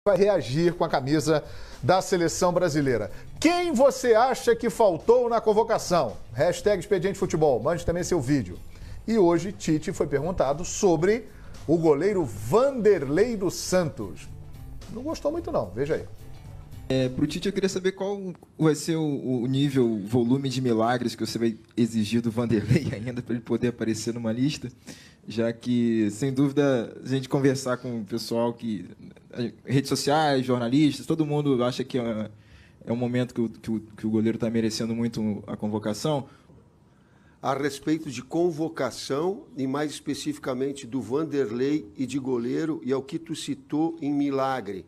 vai reagir com a camisa da seleção brasileira. Quem você acha que faltou na convocação? Hashtag Expediente Futebol, mande também seu vídeo. E hoje Tite foi perguntado sobre o goleiro Vanderlei dos Santos. Não gostou muito não, veja aí. Para o Tite, eu queria saber qual vai ser o nível, o volume de milagres que você vai exigir do Vanderlei ainda para ele poder aparecer numa lista, já que, sem dúvida, a gente conversar com o pessoal redes sociais, jornalistas, todo mundo acha que é um momento que o goleiro está merecendo muito a convocação. A respeito de convocação e mais especificamente do Vanderlei e de goleiro, e ao que tu citou em milagre.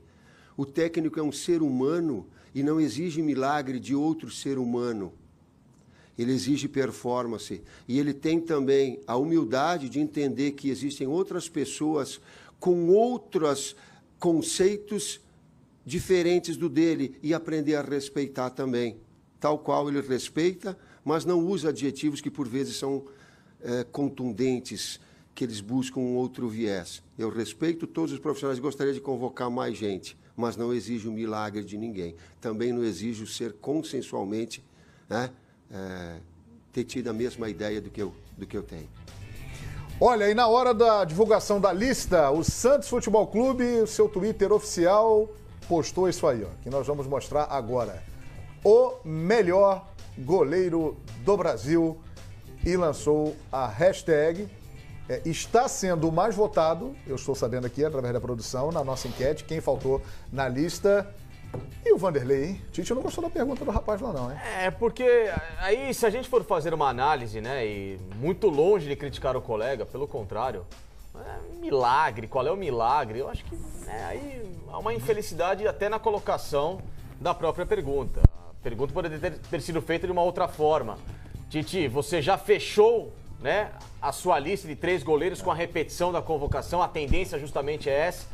O técnico é um ser humano e não exige milagre de outro ser humano. Ele exige performance. E ele tem também a humildade de entender que existem outras pessoas com outros conceitos diferentes do dele e aprender a respeitar também. Tal qual ele respeita, mas não usa adjetivos que por vezes são contundentes, que eles buscam um outro viés. Eu respeito todos os profissionais e gostaria de convocar mais gente, mas não exijo o milagre de ninguém. Também não exijo ser consensualmente, ter tido a mesma ideia do que eu tenho. Olha, e na hora da divulgação da lista, o Santos Futebol Clube, o seu Twitter oficial, postou isso aí, ó, que nós vamos mostrar agora. O melhor goleiro do Brasil, e lançou a hashtag. Está sendo o mais votado, eu estou sabendo aqui, através da produção, na nossa enquete, quem faltou na lista. E o Vanderlei, hein? Tite não gostou da pergunta do rapaz lá não, hein? Porque aí se a gente for fazer uma análise, né, e muito longe de criticar o colega, pelo contrário, milagre, qual é o milagre? Eu acho que aí há uma infelicidade até na colocação da própria pergunta. A pergunta poderia ter sido feita de uma outra forma. Tite, você já fechou, né, a sua lista de 3 goleiros com a repetição da convocação, a tendência justamente é essa.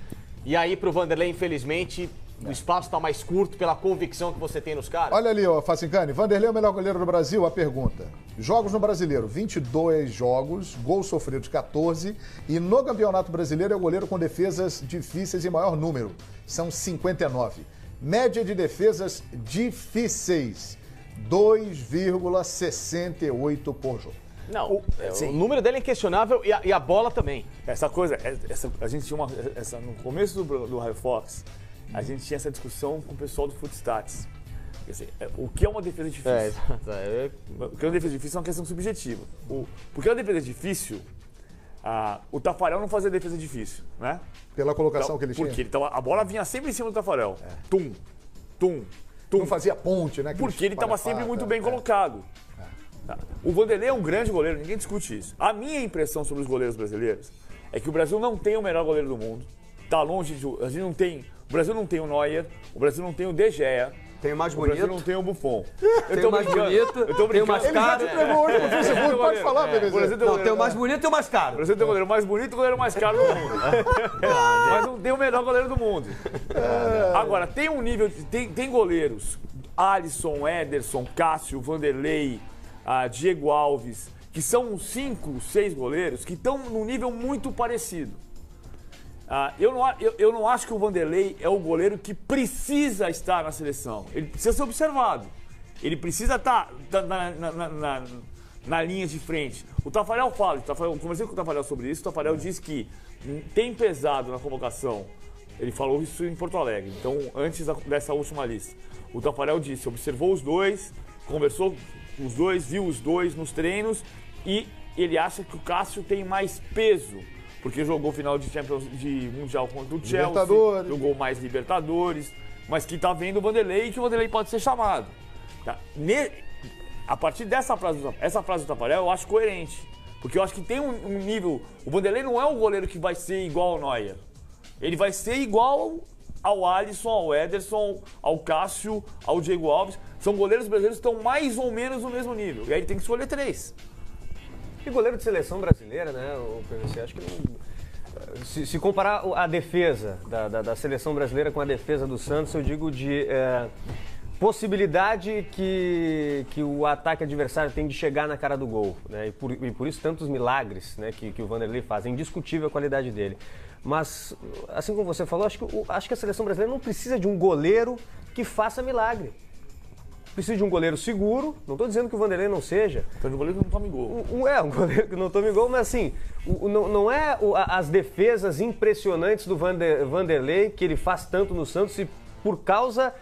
E aí pro Vanderlei, infelizmente, o espaço está mais curto pela convicção que você tem nos caras. Olha ali, ó, Facincani, Vanderlei é o melhor goleiro do Brasil? A pergunta. Jogos no Brasileiro, 22 jogos, gols sofridos 14, e no Campeonato Brasileiro é o goleiro com defesas difíceis em maior número, são 59. Média de defesas difíceis, 2,68 por jogo. Não, o número dele é inquestionável e a bola também. Essa coisa, a gente tinha no começo do Raio Fox, a gente tinha essa discussão com o pessoal do Footstats. Assim, o que é uma defesa difícil? O que é uma defesa difícil é uma questão subjetiva. Porque a defesa difícil, o Taffarel não fazia defesa difícil, né? Pela colocação então, que ele tinha? Porque a bola vinha sempre em cima do Taffarel. Tum, tum, tum. Não fazia ponte, né? Porque ele estava sempre muito bem colocado. O Vanderlei é um grande goleiro, ninguém discute isso. A minha impressão sobre os goleiros brasileiros é que o Brasil não tem o melhor goleiro do mundo. Tá longe de... A gente não tem... O Brasil não tem o Neuer, o Brasil não tem o De Gea. Tem o mais bonito. O Brasil não tem o Buffon. Tem o mais bonito, tem o mais caro. Ele já te entregou hoje no Facebook, pode falar, beleza. Não, tem o mais bonito e o mais caro. O Brasil tem o goleiro mais bonito e o goleiro mais caro do mundo. Mas não tem o melhor goleiro do mundo. Agora, tem um nível... Tem goleiros, Alisson, Ederson, Cássio, Vanderlei, Diego Alves, que são 5, 6 goleiros que estão num nível muito parecido. Eu não acho que o Vanderlei é o goleiro que precisa estar na seleção. Ele precisa ser observado. Ele precisa estar na linha de frente. O Taffarel fala, eu conversei com o Taffarel sobre isso, o Taffarel disse que tem pesado na convocação. Ele falou isso em Porto Alegre, então antes dessa última lista. O Taffarel disse, observou os dois, conversou com os dois, viu os dois nos treinos e ele acha que o Cássio tem mais peso. Porque jogou final de Mundial contra o Chelsea, jogou mais Libertadores, mas que tá vendo o Vanderlei e que o Vanderlei pode ser chamado. Tá? A partir dessa frase do Taffarel, eu acho coerente. Porque eu acho que tem um nível... O Vanderlei não é um goleiro que vai ser igual ao Neuer. Ele vai ser igual ao Alisson, ao Ederson, ao Cássio, ao Diego Alves. São goleiros brasileiros que estão mais ou menos no mesmo nível. E aí ele tem que escolher 3. E goleiro de seleção brasileira, né, o PVC, acho que não... Se comparar a defesa da seleção brasileira com a defesa do Santos, eu digo de possibilidade que o ataque adversário tem de chegar na cara do gol, né, e por isso tantos milagres, né, que o Vanderlei faz. É indiscutível a qualidade dele. Mas, assim como você falou, acho que a seleção brasileira não precisa de um goleiro que faça milagre. Precisa de um goleiro seguro, não estou dizendo que o Vanderlei não seja. Então, um goleiro que não tome gol. Um goleiro que não tome gol, mas assim, não é as defesas impressionantes do Vanderlei, que ele faz tanto no Santos, e por causa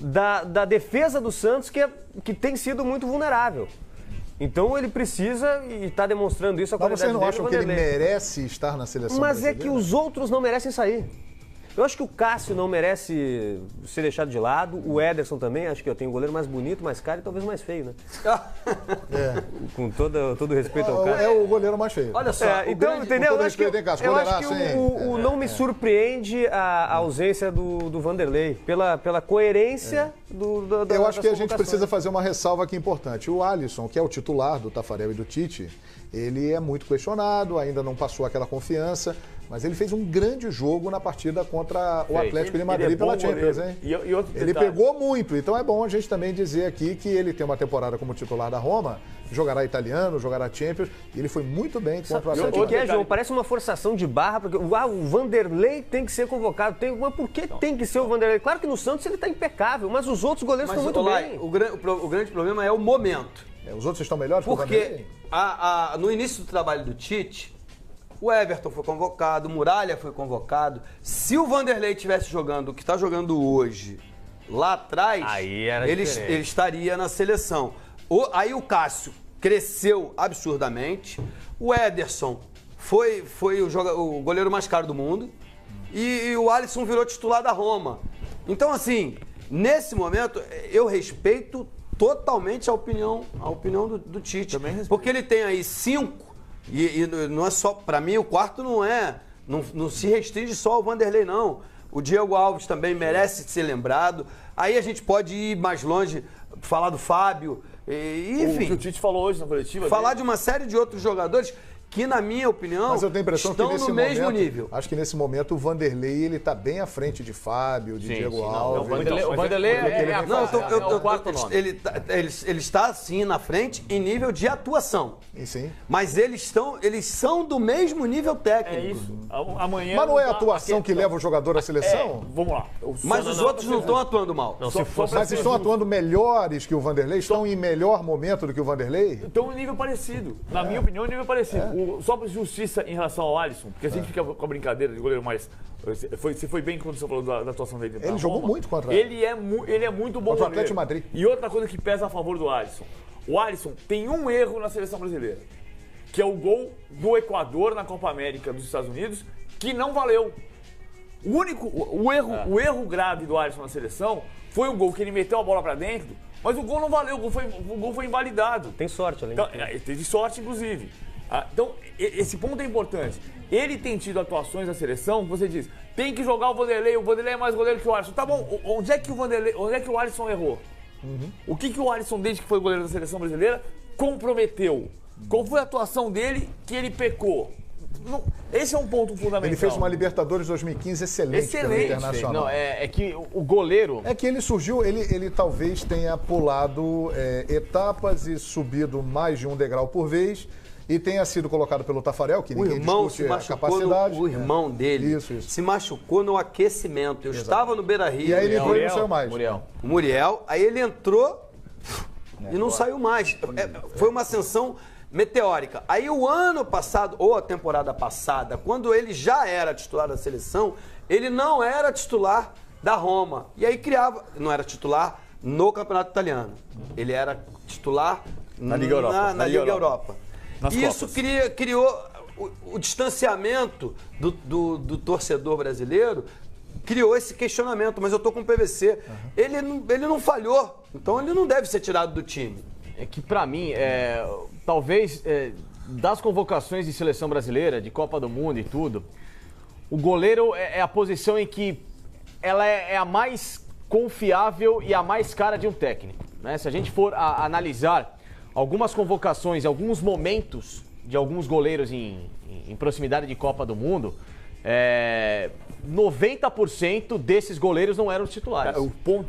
da defesa do Santos, que tem sido muito vulnerável. Então ele precisa, e está demonstrando isso, a Mas qualidade vocês não dele, acham que ele merece estar na seleção Mas brasileira? é que os outros não merecem sair. Eu acho que o Cássio não merece ser deixado de lado, o Ederson também, acho que eu tenho um goleiro mais bonito, mais caro e talvez mais feio, né? Com todo respeito ao Cássio. É o goleiro mais feio. Olha só, Então, entendeu? todo Eu acho que, respeito, hein, Cássio? eu acho que Goleiraço, hein? não me surpreende a ausência do Vanderlei, pela coerência da Eu acho que a gente convocações. precisa fazer uma ressalva aqui importante. O Alisson, que é o titular do Taffarel e do Tite, ele é muito questionado, ainda não passou aquela confiança, mas ele fez um grande jogo na partida contra o Atlético de Madrid pela Champions, hein? E outro Ele detalhe. pegou muito, então é bom a gente também dizer aqui que ele tem uma temporada como titular da Roma, jogará italiano, jogará Champions, e ele foi muito bem contra o Atlético. O que é, João? Parece uma forçação de barra, porque o Vanderlei tem que ser convocado. Mas por que tem que ser o Vanderlei? Claro que no Santos ele está impecável, mas os outros goleiros mas, estão muito bem. o grande problema é o momento. Os outros estão melhores que o Porque Vanderlei? no início do trabalho do Tite, o Everton foi convocado, o Muralha foi convocado. Se o Vanderlei estivesse jogando o que está jogando hoje, lá atrás, Aí era ele diferente. estaria na seleção. Aí o Cássio cresceu absurdamente, o Ederson foi o goleiro mais caro do mundo e o Alisson virou titular da Roma. Então, assim, nesse momento, eu respeito totalmente a opinião do Tite. Também respeito. Porque ele tem aí 5, e não é só, pra mim, o quarto não se restringe só ao Vanderlei, não. O Diego Alves também merece ser lembrado. Aí a gente pode ir mais longe, falar do Fábio, O que enfim, o Tite falou hoje na coletiva. falar dele. de uma série de outros jogadores que, na minha opinião, Mas eu tenho a impressão estão que nesse no mesmo momento, nível. acho que nesse momento o Vanderlei ele tá bem à frente de Fábio, de Diego Alves. O Vanderlei é Não, o quarto nome. Ele está, sim, na frente em nível de atuação. E sim. Mas eles são do mesmo nível técnico. É isso. Amanhã. Mas não é a tá- atuação que leva o jogador à seleção? Vamos lá. Mas os outros não estão atuando mal. Não, se fosse Mas estão atuando melhores que o Vanderlei? Estão em melhor momento do que o Vanderlei? Então, em nível parecido. Na minha opinião, em nível parecido. Só por justiça em relação ao Alisson, porque a gente fica com a brincadeira de goleiro mais. Você foi bem quando você falou da atuação dele. Ele jogou muito contra ele é muito bom contra o goleiro. Atlético de Madrid. E outra coisa que pesa a favor do Alisson. O Alisson tem um erro na seleção brasileira, que é o gol do Equador na Copa América dos Estados Unidos, que não valeu. O erro grave do Alisson na seleção foi o gol que ele meteu a bola pra dentro, mas o gol não valeu, o gol foi invalidado. Tem sorte, além Então, de tudo. teve sorte, inclusive. Então, esse ponto é importante. Ele tem tido atuações na seleção, você diz, tem que jogar o Vanderlei é mais goleiro que o Alisson. Tá bom, onde é que o Alisson errou? O que o Alisson, desde que foi goleiro da seleção brasileira, comprometeu? Qual foi a atuação dele que ele pecou? Esse é um ponto fundamental. Ele fez uma Libertadores 2015 excelente pelo Excelente. Internacional. Não, é que o goleiro... É que ele surgiu, ele talvez tenha pulado etapas e subido mais de um degrau por vez e tenha sido colocado pelo Taffarel, que O ninguém irmão se discute a machucou, capacidade. o irmão dele Isso. se machucou no aquecimento. Eu estava no Beira-Rio. E aí ele entrou e não saiu mais. O Muriel, aí ele entrou e não saiu mais. Foi uma ascensão meteórica. Aí o ano passado, ou a temporada passada, quando ele já era titular da seleção, ele não era titular da Roma. E aí não era titular no Campeonato Italiano. Ele era titular Na Liga Europa. Na Liga Europa. Nas E isso Copas. criou o distanciamento do torcedor brasileiro, criou esse questionamento, mas eu tô com o PVC. Ele não falhou, então ele não deve ser tirado do time. É que pra mim, talvez das convocações de seleção brasileira, de Copa do Mundo e tudo, o goleiro é a posição em que ela é a mais confiável e a mais cara de um técnico, né? Se a gente for analisar algumas convocações, alguns momentos de alguns goleiros em proximidade de Copa do Mundo, 90% desses goleiros não eram os titulares.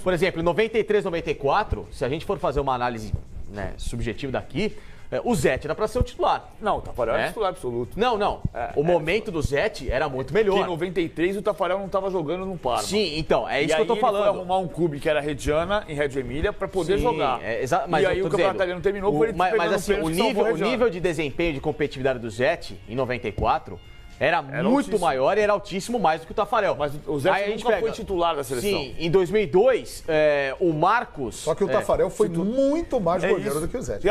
Por exemplo, em 93, 94, se a gente for fazer uma análise, né, subjetiva daqui, O Zete era pra ser o titular. Não, o Tafarel era titular absoluto. Não. O momento do Zete era muito melhor. Porque em 93 o Tafarel não estava jogando no Parma. Sim, então, é isso que eu tô Ele falando. foi arrumar um clube que era Reggiana, em Reggio Emília, para poder jogar. Mas e aí o campeonato italiano terminou com ele Mas assim, pegando o nível de desempenho, de competitividade do Zete, em 94, era muito altíssimo. maior e era altíssimo mais do que o Tafarel. Mas o Zete nunca foi titular da seleção. Sim, em 2002, o Marcos... Só que o Tafarel foi muito mais goleiro do que o Zete.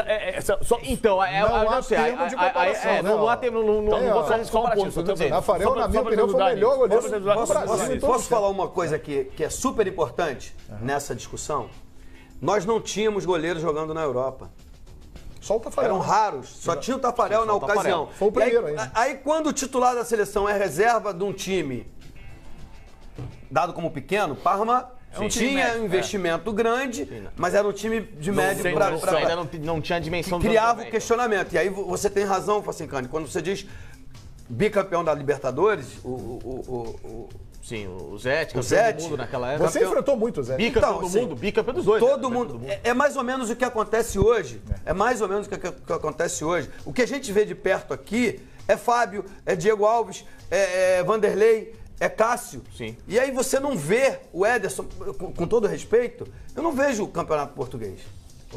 Então, não há termo de comparação, não há termo, não vou fazer esse comparativo, tô dizendo. Tafarel, na minha opinião, foi o melhor goleiro do Brasil. Posso falar uma coisa que é super importante nessa discussão? Nós não tínhamos goleiros jogando na Europa. Só o Tafarel. Eram raros, só tinha o Tafarel na ocasião. Foi o primeiro ainda. Aí quando o titular da seleção é reserva de um time dado como pequeno, Parma tinha um investimento grande, mas era um time de médio para... Ainda não tinha a dimensão do criava o questionamento. E aí você tem razão, Facincani, quando você diz bicampeão da Libertadores, Sim, o Zete, campeão do mundo naquela época. Você enfrentou muito o Zete. Bicampeão do mundo, bicampeão dos dois. Todo mundo. É mais ou menos o que acontece hoje. É mais ou menos o que acontece hoje. O que a gente vê de perto aqui é Fábio, é Diego Alves, é Vanderlei, é Cássio. Sim. E aí você não vê o Ederson, com todo respeito, eu não vejo o campeonato português.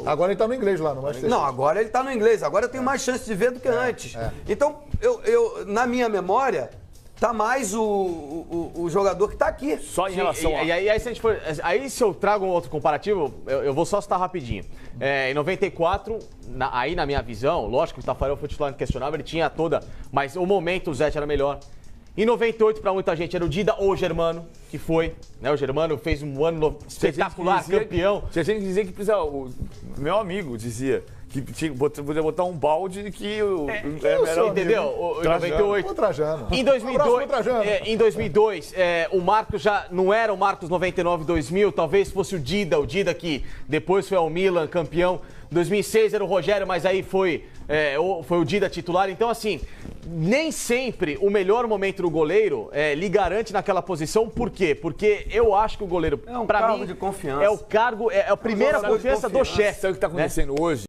Agora ele tá no inglês lá, no Manchester. Não, agora ele tá no inglês. Agora eu tenho mais chance de ver do que antes. Então, eu na minha memória... Tá mais o jogador que tá aqui. Só em relação a... E aí, se a gente for, aí se eu trago um outro comparativo, eu vou só citar rapidinho. Em 94, aí na minha visão, lógico que o Tafarel foi titular inquestionável, ele tinha toda, mas o momento o Zete era melhor. Em 98, para muita gente, era o Dida ou o Germano, que foi. Né? O Germano fez um ano espetacular, campeão. Tinha gente que dizia que precisa... O meu amigo dizia... que podia botar um balde que era entendeu? Em 98. O Trajano. Em 2002, o Marcos já não era o Marcos 99-2000, talvez fosse o Dida que depois foi ao Milan, campeão. 2006 era o Rogério, mas aí foi o Dida titular. Então, assim, nem sempre o melhor momento do goleiro lhe garante naquela posição. Por quê? Porque eu acho que o goleiro, é um pra cargo mim, de confiança. é o cargo, é a primeira confiança do chefe. Sabe o que está acontecendo hoje?